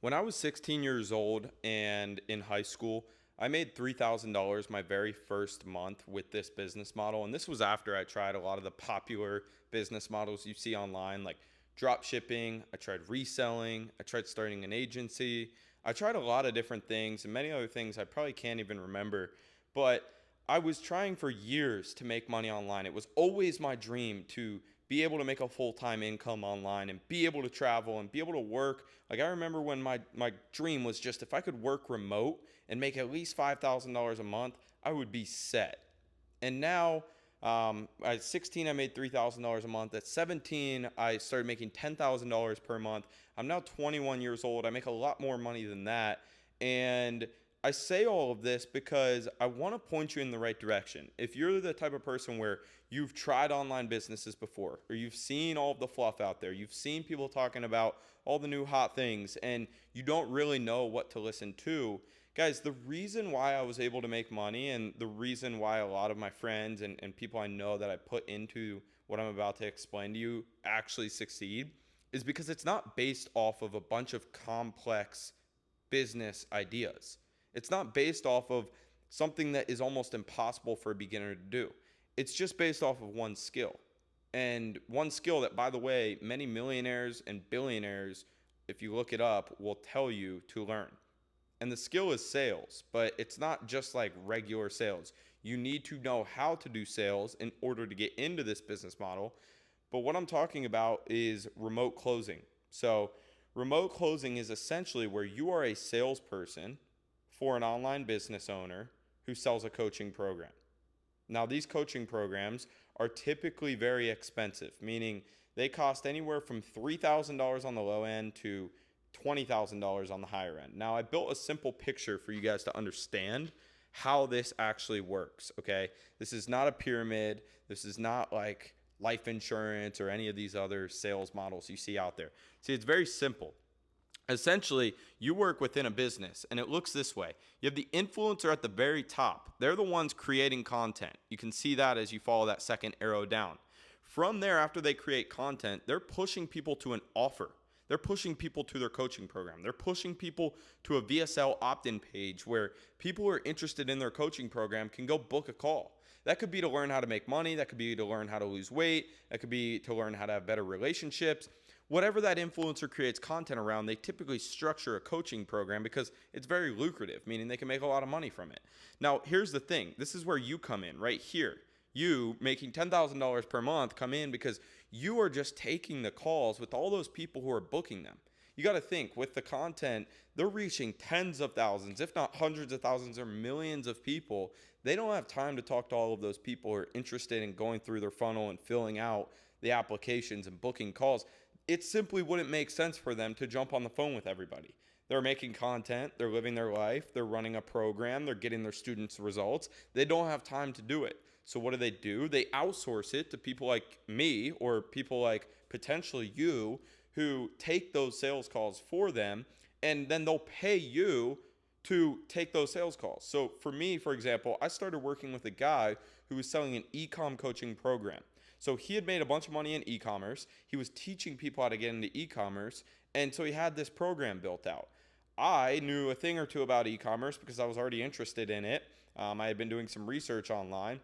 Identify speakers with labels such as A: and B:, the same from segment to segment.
A: When I was 16 years old and in high school, I made $3,000 my very first month with this business model. And this was after I tried a lot of the popular business models you see online, like drop shipping. I tried reselling. I tried starting an agency. I tried a lot of different things and many other things I probably can't even remember. But I was trying for years to make money online. It was always my dream to be able to make a full-time income online and be able to travel and be able to work. Like I remember when my dream was just if I could work remote and make at least $5,000 a month, I would be set. And now at 16, I made $3,000 a month. At 17, I started making $10,000 per month. I'm now 21 years old. I make a lot more money than that. And I say all of this because I want to point you in the right direction. If you're the type of person where you've tried online businesses before, or you've seen all of the fluff out there, you've seen people talking about all the new hot things, and you don't really know what to listen to, guys, the reason why I was able to make money and the reason why a lot of my friends and people I know that I put into what I'm about to explain to you actually succeed is because it's not based off of a bunch of complex business ideas. It's not based off of something that is almost impossible for a beginner to do. It's just based off of one skill. And one skill that, by the way, many millionaires and billionaires, if you look it up, will tell you to learn. And the skill is sales, but it's not just like regular sales. You need to know how to do sales in order to get into this business model. But what I'm talking about is remote closing. So, remote closing is essentially where you are a salesperson for an online business owner who sells a coaching program. Now, these coaching programs are typically very expensive, meaning they cost anywhere from $3,000 on the low end to $20,000 on the higher end. Now, I built a simple picture for you guys to understand how this actually works, okay? This is not a pyramid. This is not like life insurance or any of these other sales models you see out there. See, it's very simple. Essentially, you work within a business and it looks this way. You have the influencer at the very top. They're the ones creating content. You can see that as you follow that second arrow down. From there, after they create content, they're pushing people to an offer. They're pushing people to their coaching program. They're pushing people to a VSL opt-in page where people who are interested in their coaching program can go book a call. That could be to learn how to make money. That could be to learn how to lose weight. That could be to learn how to have better relationships. Whatever that influencer creates content around, they typically structure a coaching program because it's very lucrative, meaning they can make a lot of money from it. Now, here's the thing. This is where you come in right here. You making $10,000 per month come in because you are just taking the calls with all those people who are booking them. You got to think with the content, they're reaching tens of thousands, if not hundreds of thousands or millions of people. They don't have time to talk to all of those people who are interested in going through their funnel and filling out the applications and booking calls. It simply wouldn't make sense for them to jump on the phone with everybody. They're making content, they're living their life, they're running a program, they're getting their students results. They don't have time to do it. So what do? They outsource it to people like me or people like potentially you who take those sales calls for them, and then they'll pay you to take those sales calls. So for me, for example, I started working with a guy who was selling an e-com coaching program. So he had made a bunch of money in e-commerce. He was teaching people how to get into e-commerce. And so he had this program built out. I knew a thing or two about e-commerce because I was already interested in it. I had been doing some research online.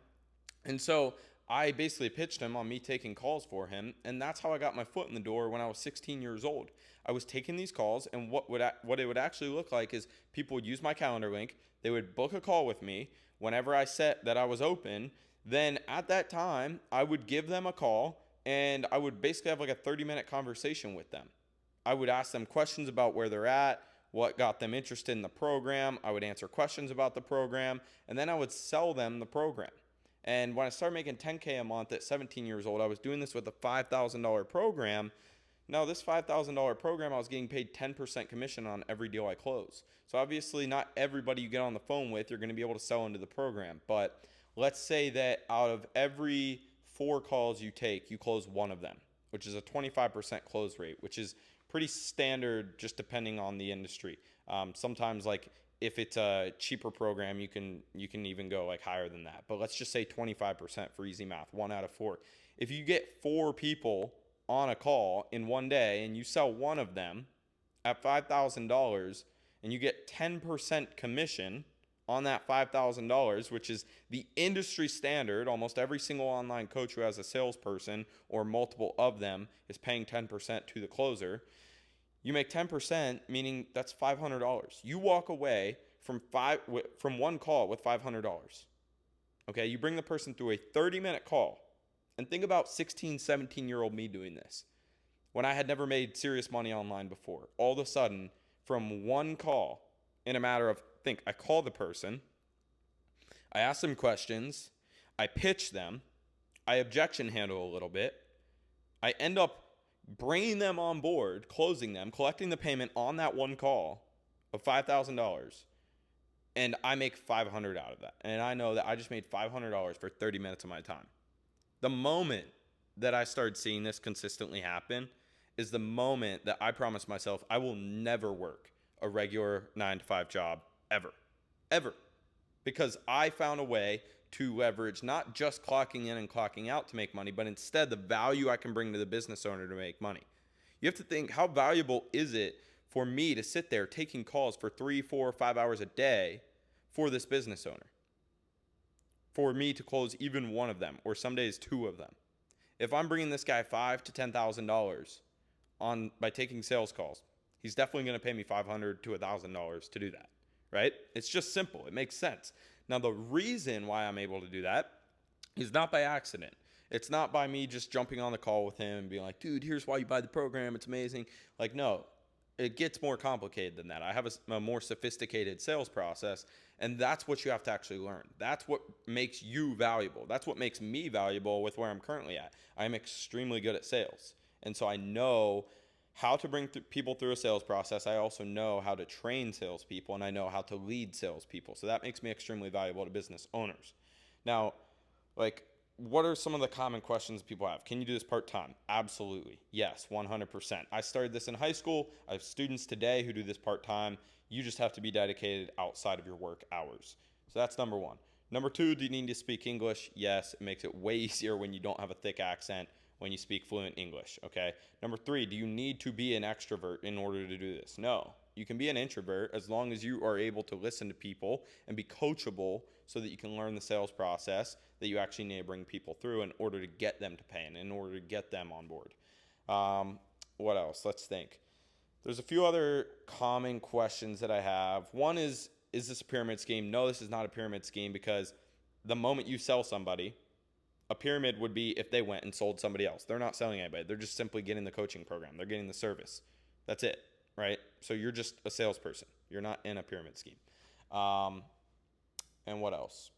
A: And so I basically pitched him on me taking calls for him. And that's how I got my foot in the door when I was 16 years old. I was taking these calls, and what it would actually look like is people would use my calendar link. They would book a call with me whenever I set that I was open. Then at that time, I would give them a call and I would basically have like a 30-minute conversation with them. I would ask them questions about where they're at, what got them interested in the program. I would answer questions about the program, and then I would sell them the program. And when I started making 10K a month at 17 years old, I was doing this with a $5,000 program. Now, this $5,000 program, I was getting paid 10% commission on every deal I close. So obviously, not everybody you get on the phone with, you're going to be able to sell into the program. But let's say that out of every 4 calls you take, you close one of them, which is a 25% close rate, which is pretty standard just depending on the industry. Sometimes like if it's a cheaper program, you can even go like higher than that. But let's just say 25% for easy math, 1 out of 4. If you get 4 people on a call in one day and you sell one of them, at $5,000 and you get 10% commission on that $5,000, which is the industry standard. Almost every single online coach who has a salesperson or multiple of them is paying 10% to the closer. You make 10%, meaning that's $500. You walk away from one call with $500. Okay, you bring the person through a 30-minute call. And think about 16, 17-year-old me doing this when I had never made serious money online before. All of a sudden, from one call, in a matter of, I call the person, I ask them questions, I pitch them, I objection handle a little bit, I end up bringing them on board, closing them, collecting the payment on that one call of $5,000, and I make $500 out of that. And I know that I just made $500 for 30 minutes of my time. The moment that I started seeing this consistently happen is the moment that I promised myself I will never work a regular 9-to-5 job ever. Because I found a way to leverage not just clocking in and clocking out to make money, but instead the value I can bring to the business owner to make money. You have to think, how valuable is it for me to sit there taking calls for 3, 4, 5 hours a day for this business owner? For me to close even one of them, or some days 2 of them. If I'm bringing this guy $5,000 to $10,000 by taking sales calls, he's definitely going to pay me $500 to $1,000 to do that, right? It's just simple. It makes sense. Now, the reason why I'm able to do that is not by accident. It's not by me just jumping on the call with him and being like, dude, here's why you buy the program. It's amazing. Like, no, it gets more complicated than that. I have a more sophisticated sales process, and that's what you have to actually learn. That's what makes you valuable. That's what makes me valuable with where I'm currently at. I'm extremely good at sales, and so I know how to bring people through a sales process. I also know how to train salespeople, and I know how to lead salespeople. So that makes me extremely valuable to business owners. Now, what are some of the common questions people have? Can you do this part-time? Absolutely. Yes, 100%. I started this in high school. I have students today who do this part-time. You just have to be dedicated outside of your work hours. So that's number 1. Number 2, do you need to speak English? Yes, it makes it way easier when you don't have a thick accent, when you speak fluent English, okay? Number 3, do you need to be an extrovert in order to do this? No. You can be an introvert as long as you are able to listen to people and be coachable so that you can learn the sales process that you actually need to bring people through in order to get them to pay and in order to get them on board. What else? Let's think. There's a few other common questions that I have. One is this a pyramid scheme? No, this is not a pyramid scheme, because the moment you sell somebody, a pyramid would be if they went and sold somebody else. They're not selling anybody. They're just simply getting the coaching program. They're getting the service. That's it, right? So you're just a salesperson. You're not in a pyramid scheme. And what else?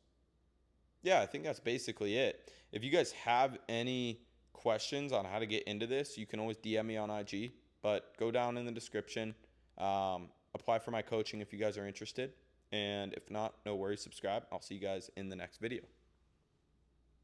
A: Yeah, I think that's basically it. If you guys have any questions on how to get into this, you can always DM me on IG, but go down in the description. Apply for my coaching if you guys are interested. And if not, no worries, subscribe. I'll see you guys in the next video.